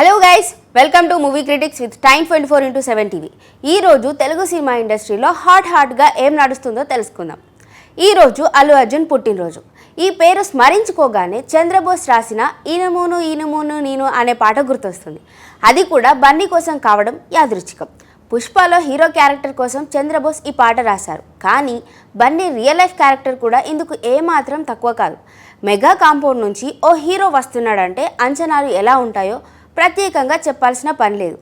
Hello guys, welcome to movie critics with time 24/7 TV. ఈరోజు Telugu cinema ఇండస్ట్రీలో హాట్గా ఏం నడుస్తుందో తెలుసుకుందాం. ఈరోజు అల్లు అర్జున్ పుట్టినరోజు. ఈ పేరు స్మరించుకోగానే చంద్రబోస్ రాసిన ఈనమూను ఈనమూను నేను అనే పాట గుర్తొస్తుంది. అది కూడా బన్నీ కోసం కావడం యాదృచ్ఛికం. పుష్పలో హీరో క్యారెక్టర్ కోసం చంద్రబోస్ ఈ పాట రాశారు. కానీ బన్నీ రియల్ లైఫ్ క్యారెక్టర్ కూడా ఇందుకు ఏమాత్రం తక్కువ కాదు. మెగా కాంపౌండ్ నుంచి ఓ హీరో వస్తున్నాడంటే అంచనాలు ఎలా ఉంటాయో ప్రత్యేకంగా చెప్పాల్సిన పని లేదు.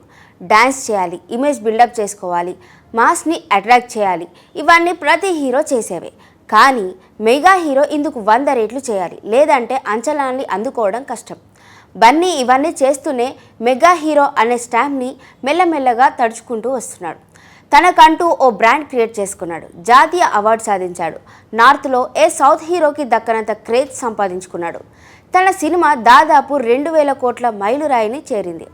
డ్యాన్స్ చేయాలి, ఇమేజ్ బిల్డప్ చేసుకోవాలి, మాస్ని అట్రాక్ట్ చేయాలి, ఇవన్నీ ప్రతి హీరో చేసేవే. కానీ మెగా హీరో ఇందుకు 100 రెట్లు చేయాలి, లేదంటే అంచనాల్ని అందుకోవడం కష్టం. బన్నీ ఇవన్నీ చేస్తూనే మెగా హీరో అనే స్టాంప్ని మెల్లమెల్లగా తడుచుకుంటూ వస్తున్నాడు. తనకంటూ ఓ బ్రాండ్ క్రియేట్ చేసుకున్నాడు. జాతీయ అవార్డు సాధించాడు. నార్త్లో ఏ సౌత్ హీరోకి దక్కనంత క్రేజ్ సంపాదించుకున్నాడు. తన సినిమా దాదాపు 2000 కోట్ల మైలురాయిని చేరింది.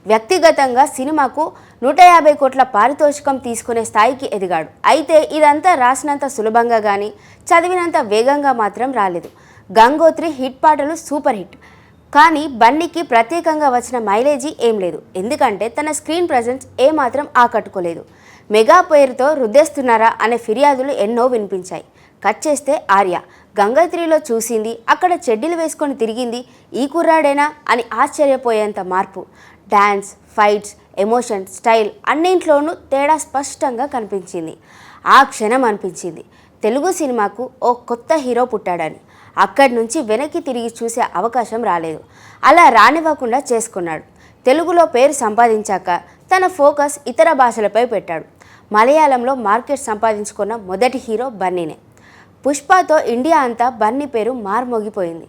వ్యక్తిగతంగా సినిమాకు 150 కోట్ల పారితోషికం తీసుకునే స్థాయికి ఎదిగాడు. అయితే ఇదంతా రాసినంత సులభంగా కానీ చదివినంత వేగంగా మాత్రం రాలేదు. గంగోత్రి హిట్ పాటలు సూపర్ హిట్. కానీ బన్నీకి ప్రత్యేకంగా వచ్చిన మైలేజీ ఏం లేదు. ఎందుకంటే తన స్క్రీన్ ప్రజెన్స్ ఏమాత్రం ఆకట్టుకోలేదు. మెగా పేరుతో రుద్దేస్తున్నారా అనే ఫిర్యాదులు ఎన్నో వినిపించాయి. కట్ చేస్తే ఆర్య గంగోత్రిలో చూసింది, అక్కడ చెడ్డీలు వేసుకొని తిరిగింది ఈ కుర్రాడేనా అని ఆశ్చర్యపోయేంత మార్పు. డ్యాన్స్, ఫైట్స్, ఎమోషన్, స్టైల్ అన్నింట్లోనూ తేడా స్పష్టంగా కనిపించింది. ఆ క్షణం అనిపించింది తెలుగు సినిమాకు ఓ కొత్త హీరో పుట్టాడని. అక్కడి నుంచి వెనక్కి తిరిగి చూసే అవకాశం రాలేదు. అలా రానివ్వకుండా చేసుకున్నాడు. తెలుగులో పేరు సంపాదించాక తన ఫోకస్ ఇతర భాషలపై పెట్టాడు. మలయాళంలో మార్కెట్ సంపాదించుకున్న మొదటి హీరో బన్నీనే. పుష్పతో ఇండియా అంతా బన్నీ పేరు మార్మోగిపోయింది.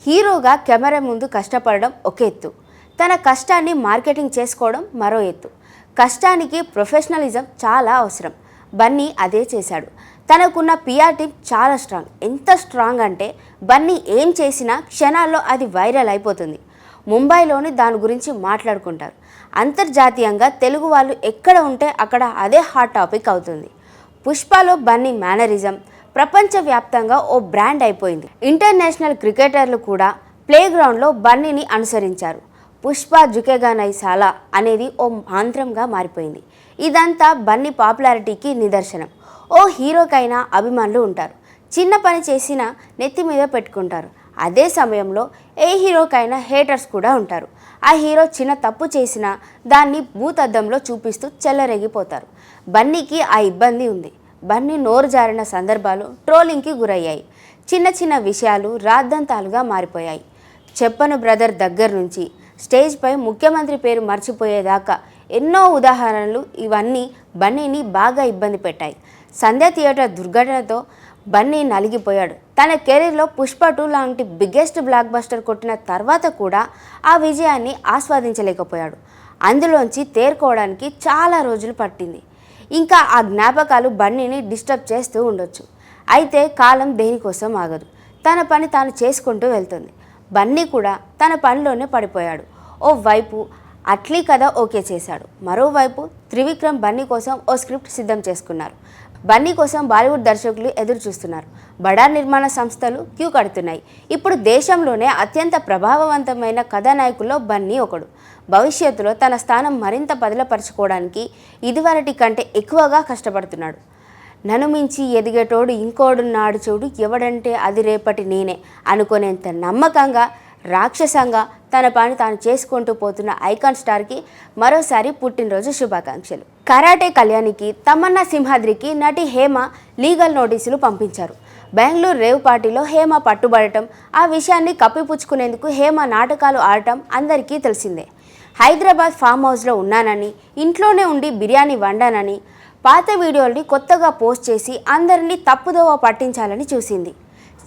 హీరోగా కెమెరా ముందు కష్టపడడం ఒక ఎత్తు, తన కష్టాన్ని మార్కెటింగ్ చేసుకోవడం మరో ఎత్తు. కష్టానికి ప్రొఫెషనలిజం చాలా అవసరం. బన్నీ అదే చేశాడు. తనకున్న పిఆర్ టీం చాలా స్ట్రాంగ్. ఎంత స్ట్రాంగ్ అంటే బన్నీ ఏం చేసినా క్షణాల్లో అది వైరల్ అయిపోతుంది. ముంబైలోని దాని గురించి మాట్లాడుకుంటారు. అంతర్జాతీయంగా తెలుగు వాళ్ళు ఎక్కడ ఉంటే అక్కడ అదే హాట్ టాపిక్ అవుతుంది. పుష్పలో బన్నీ మేనరిజం ప్రపంచవ్యాప్తంగా ఓ బ్రాండ్ అయిపోయింది. ఇంటర్నేషనల్ క్రికెటర్లు కూడా ప్లేగ్రౌండ్లో బన్నీని అనుసరించారు. పుష్ప జుకేగా నై సాలా అనేది ఓ మంత్రంగా మారిపోయింది. ఇదంతా బన్నీ పాపులారిటీకి నిదర్శనం. ఓ హీరోకైనా అభిమానులు ఉంటారు. చిన్న పని చేసినా నెత్తి మీద పెట్టుకుంటారు. అదే సమయంలో ఏ హీరోకైనా హేటర్స్ కూడా ఉంటారు. ఆ హీరో చిన్న తప్పు చేసినా దాన్ని భూతద్దంలో చూపిస్తూ చెల్లరేగిపోతారు. బన్నీకి ఆ ఇబ్బంది ఉంది. బన్నీ నోరు జారిన సందర్భాలు ట్రోలింగ్కి గురయ్యాయి. చిన్న చిన్న విషయాలు రాద్ధాంతాలుగా మారిపోయాయి. చెప్పను బ్రదర్ దగ్గర నుంచి స్టేజ్పై ముఖ్యమంత్రి పేరు మర్చిపోయేదాకా ఎన్నో ఉదాహరణలు ఇవన్నీ బన్నీని బాగా ఇబ్బంది పెట్టాయి. సంధ్య థియేటర్ దుర్ఘటనతో బన్నీ నలిగిపోయాడు. తన కెరీర్లో పుష్ప 2 లాంటి బిగ్గెస్ట్ బ్లాక్ బస్టర్ కొట్టిన తర్వాత కూడా ఆ విజయాన్ని ఆస్వాదించలేకపోయాడు. అందులోంచి తేరుకోవడానికి చాలా రోజులు పట్టింది. ఇంకా ఆ జ్ఞాపకాలు బన్నీని డిస్టర్బ్ చేస్తూ ఉండొచ్చు. అయితే కాలం దేనికోసం ఆగదు. తన పని తాను చేసుకుంటూ వెళ్తుంది. బన్నీ కూడా తన పనిలోనే పడిపోయాడు. ఓ వైపు అట్లీ కథ ఓకే చేశాడు. మరోవైపు త్రివిక్రమ్ బన్నీ కోసం ఓ స్క్రిప్ట్ సిద్ధం చేసుకున్నారు. బన్నీ కోసం బాలీవుడ్ దర్శకులు ఎదురు చూస్తున్నారు. బడా నిర్మాణ సంస్థలు క్యూ కడుతున్నాయి. ఇప్పుడు దేశంలోనే అత్యంత ప్రభావవంతమైన కథానాయకుల్లో బన్నీ ఒకడు. భవిష్యత్తులో తన స్థానం మరింత బదిలపరచుకోవడానికి ఇదివరటి కంటే ఎక్కువగా కష్టపడుతున్నాడు. నన్ను మించి ఎదిగేటోడు ఇంకోడున్నాడు చూడు, ఎవడంటే అది రేపటి నేనే అనుకునేంత నమ్మకంగా రాక్షసంగా తన పని తాను చేసుకుంటూ పోతున్న ఐకాన్ స్టార్కి మరోసారి పుట్టినరోజు శుభాకాంక్షలు. కరాటే కళ్యాణికి, తమన్నా సింహాద్రికి నటి హేమ లీగల్ నోటీసులు పంపించారు. బెంగళూరు రేవ్ పార్టీలో హేమ పట్టుబడటం, ఆ విషయాన్ని కప్పిపుచ్చుకునేందుకు హేమ నాటకాలు ఆడటం అందరికీ తెలిసిందే. హైదరాబాద్ ఫామ్ హౌస్లో ఉన్నానని, ఇంట్లోనే ఉండి బిర్యానీ వండానని పాత వీడియోల్ని కొత్తగా పోస్ట్ చేసి అందరినీ తప్పుదోవ పట్టించాలని చూసింది.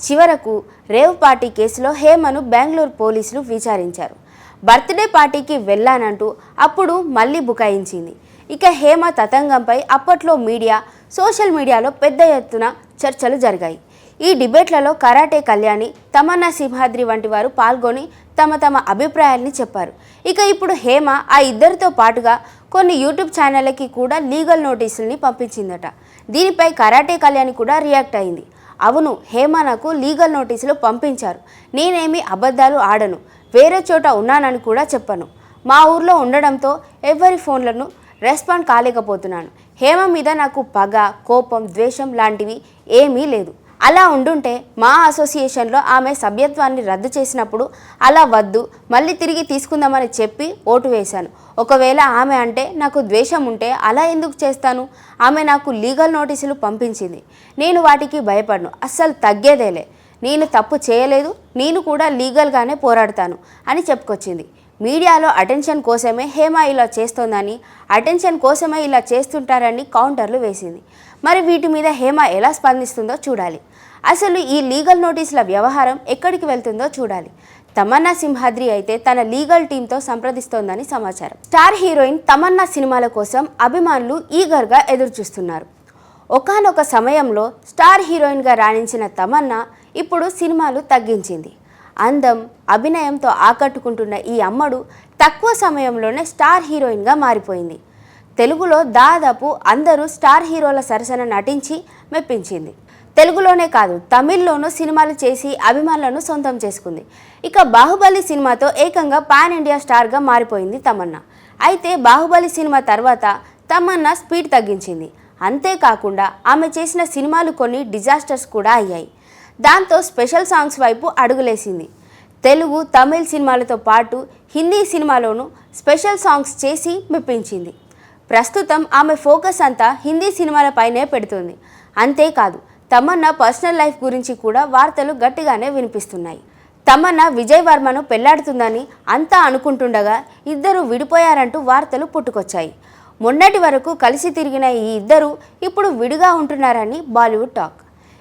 చివరకు రేవ్ పార్టీ కేసులో హేమను బెంగళూరు పోలీసులు విచారించారు. బర్త్డే పార్టీకి వెళ్ళానంటూ అప్పుడు మళ్ళీ బుకాయించింది. ఇక హేమ తతంగంపై అప్పట్లో మీడియా, సోషల్ మీడియాలో పెద్ద ఎత్తున చర్చలు జరిగాయి. ఈ డిబేట్లలో కరాటే కళ్యాణి, తమన్నా సింహాద్రి వంటి వారు పాల్గొని తమ అభిప్రాయాల్ని చెప్పారు. ఇక ఇప్పుడు హేమ ఆ ఇద్దరితో పాటుగా కొన్ని యూట్యూబ్ ఛానళ్ళకి కూడా లీగల్ నోటీసుల్ని పంపించిందట. దీనిపై కరాటే కళ్యాణి కూడా రియాక్ట్ అయింది. అవును, హేమ నాకు లీగల్ నోటీసులు పంపించారు. నేనేమి అబద్ధాలు ఆడను, వేరే చోట ఉన్నానని కూడా చెప్పను. మా ఊర్లో ఉండడంతో ఎవరి ఫోన్లను రెస్పాండ్ కాలేకపోతున్నాను. హేమ మీద నాకు పగ, కోపం, ద్వేషం లాంటివి ఏమీ లేదు. అలా ఉండుంటే మా అసోసియేషన్లో ఆమె సభ్యత్వాన్ని రద్దు చేసినప్పుడు అలా వద్దు, మళ్ళీ తిరిగి తీసుకుందామని చెప్పి ఓటు వేశాను. ఒకవేళ ఆమె అంటే నాకు ద్వేషం ఉంటే అలా ఎందుకు చేస్తాను? ఆమె నాకు లీగల్ నోటీసులు పంపించింది. నేను వాటికి భయపడను, అస్సలు తగ్గేదేలే. నేను తప్పు చేయలేదు, నేను కూడా లీగల్గానే పోరాడతాను అని చెప్పుకొచ్చింది. మీడియాలో అటెన్షన్ కోసమే హేమ ఇలా చేస్తోందని, అటెన్షన్ కోసమే ఇలా చేస్తుంటారని కౌంటర్లు వేసింది. మరి వీటి మీద హేమ ఎలా స్పందిస్తుందో చూడాలి. అసలు ఈ లీగల్ నోటీసుల వ్యవహారం ఎక్కడికి వెళ్తుందో చూడాలి. తమన్నా సింహాద్రి అయితే తన లీగల్ టీంతో సంప్రదిస్తోందని సమాచారం. స్టార్ హీరోయిన్ తమన్నా సినిమాల కోసం అభిమానులు ఈగర్గా ఎదురుచూస్తున్నారు. ఒకానొక సమయంలో స్టార్ హీరోయిన్గా రాణించిన తమన్నా ఇప్పుడు సినిమాలు తగ్గించింది. అందం, అభినయంతో ఆకట్టుకుంటున్న ఈ అమ్మడు తక్కువ సమయంలోనే స్టార్ హీరోయిన్గా మారిపోయింది. తెలుగులో దాదాపు అందరూ స్టార్ హీరోల సరసన నటించి మెప్పించింది. తెలుగులోనే కాదు, తమిళ్లోనూ సినిమాలు చేసి అభిమానులను సొంతం చేసుకుంది. ఇక బాహుబలి సినిమాతో ఏకంగా పాన్ ఇండియా స్టార్గా మారిపోయింది తమన్నా. అయితే బాహుబలి సినిమా తర్వాత తమన్నా స్పీడ్ తగ్గించింది. అంతేకాకుండా ఆమె చేసిన సినిమాలు కొన్ని డిజాస్టర్స్ కూడా అయ్యాయి. దాంతో స్పెషల్ సాంగ్స్ వైపు అడుగులేసింది. తెలుగు, తమిళ్ సినిమాలతో పాటు హిందీ సినిమాలోనూ స్పెషల్ సాంగ్స్ చేసి మెప్పించింది. ప్రస్తుతం ఆమె ఫోకస్ అంతా హిందీ సినిమాలపైనే పెడుతుంది. అంతేకాదు, తమన్నా పర్సనల్ లైఫ్ గురించి కూడా వార్తలు గట్టిగానే వినిపిస్తున్నాయి. తమన్నా విజయ్ వర్మను పెళ్లాడుతుందని అంతా అనుకుంటుండగా ఇద్దరు విడిపోయారంటూ వార్తలు పుట్టుకొచ్చాయి. మొన్నటి వరకు కలిసి తిరిగిన ఈ ఇద్దరు ఇప్పుడు విడిగా ఉంటున్నారని బాలీవుడ్ టాక్.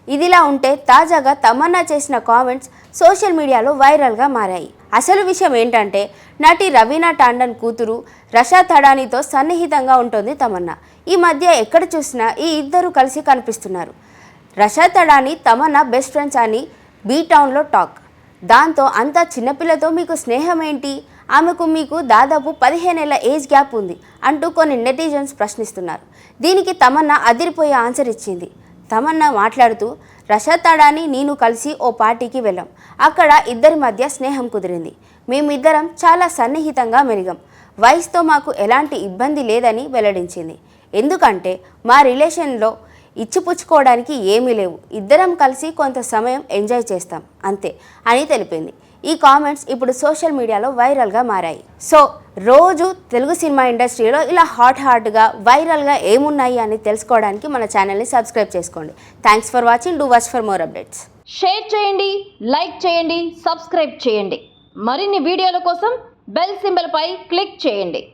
ఇదిలా ఉంటే తాజాగా తమన్నా చేసిన కామెంట్స్ సోషల్ మీడియాలో వైరల్గా మారాయి. అసలు విషయం ఏంటంటే, నటి రవీనా టాండన్ కూతురు రషా తడానీతో సన్నిహితంగా ఉంటుంది తమన్నా. ఈ మధ్య ఎక్కడ చూసినా ఈ ఇద్దరు కలిసి కనిపిస్తున్నారు. రషా తడానీ తమన్నా బెస్ట్ ఫ్రెండ్స్ అని బీ టౌన్లో టాక్. దాంతో అంతా చిన్నపిల్లతో మీకు స్నేహం ఏంటి, ఆమెకు మీకు దాదాపు 15 ఏళ్ల ఏజ్ గ్యాప్ ఉంది అంటూ కొన్ని నెటిజన్స్ ప్రశ్నిస్తున్నారు. దీనికి తమన్నా అదిరిపోయే ఆన్సర్ ఇచ్చింది. తమన్నా మాట్లాడుతూ, రషా తడానీ నేను కలిసి ఓ పార్టీకి వెళ్ళాం. అక్కడ ఇద్దరి మధ్య స్నేహం కుదిరింది. మేమిద్దరం చాలా సన్నిహితంగా మెలిగాం. వయసుతో మాకు ఎలాంటి ఇబ్బంది లేదని వెల్లడించింది. ఎందుకంటే మా రిలేషన్లో ఇచ్చిపుచ్చుకోవడానికి ఏమీ లేవు. ఇద్దరం కలిసి కొంత సమయం ఎంజాయ్ చేస్తాం అంతే అని తెలిపింది. ఈ కామెంట్స్ ఇప్పుడు సోషల్ మీడియాలో వైరల్గా మారాయి. సో రోజు తెలుగు సినిమా ఇండస్ట్రీలో ఇలా హాట్గా వైరల్గా ఏమున్నాయి అని తెలుసుకోవడానికి మన ఛానల్ని సబ్స్క్రైబ్ చేసుకోండి. Thanks for watching. Do watch for more updates. Share చేయండి, లైక్ చేయండి, సబ్స్క్రైబ్ చేయండి. మరిన్ని వీడియోల కోసం బెల్ సింబల్పై క్లిక్ చేయండి.